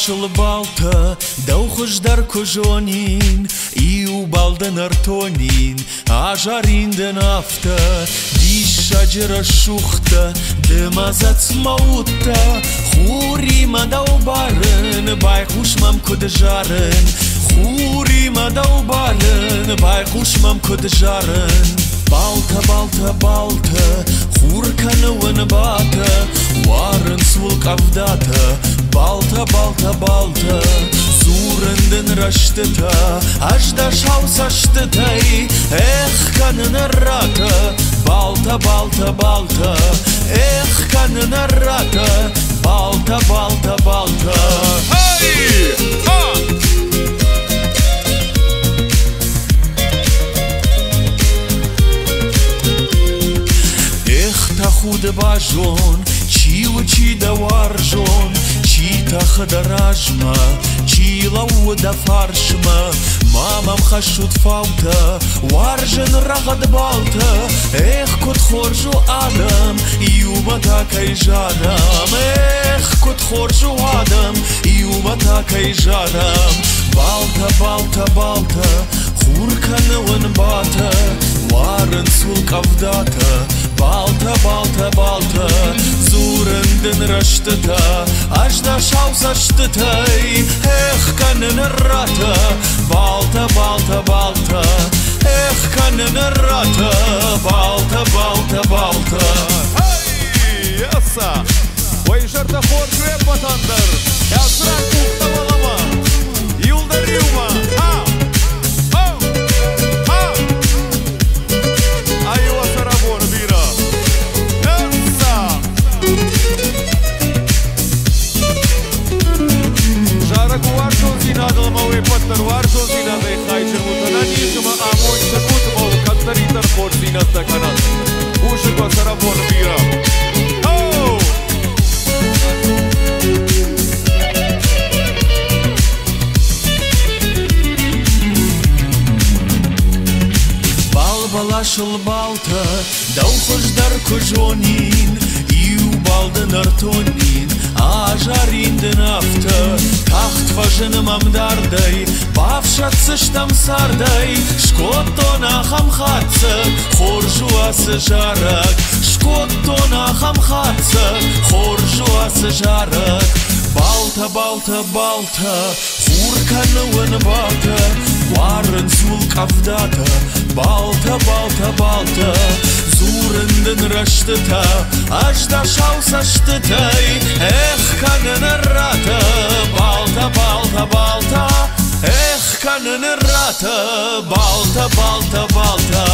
balashul balta, dauhush dar kojonin, iu baldan artonin, ajarin de nafta, disha gera shuchta, de mazats mauta, huri ma dau baren, bai hush mam kudjaren, huri ma dau baren, bai hush mam kudjaren. Balta, balta, balta, hurkană în bată, oară-n sulc avdată. Balta, balta, balta, surând în răștătă, aș da șau să aștătăi, ca-n rată. Balta, balta, balta, ca-n rată. Balta, balta, balta. Hai! Ha! Худа бажон, чи учи да варжон, чи тахда ражма, чи лауда фаршма. Мамам хашут фаута, варжен рагад балта. Кот хоржу адам, юма такай жадам. Кот хоржу адам, юма такай жадам. Балта, балта, балта, хуркана ван бата, варен сулк авдата. Balta, balta, balta, zurând în răștătă, aș da șau să aștătăi, ca-n rată. Balta, balta, balta, ca-n rată. Balta, balta, balta. Hai, яса! Ой, жартахор креп батандар, ясрак кухта балама, юлдар юма, ха! Надо мове паттарвар зина де хайчер мутанани шума амой шакут мов каттари тар хорсина таканат уше квасара бон бира о Bal balashul balta, dauhush dar kojonin, iu baldan artonin, ajarin de nafta. Taht vajen mam dardai, bavshat shtam sardai, shkotona kham khatsa, khorju as jarak, shkotona kham khatsa, khorju as jarak. Balta, balta, balta, hurkană în bată, oară-n sulc avdată. Balta, balta, balta, zurând în răștătă, aș da șau să aștătăi, ca-n rată. Balta, balta, balta, ca-n rată. Balta, balta, balta.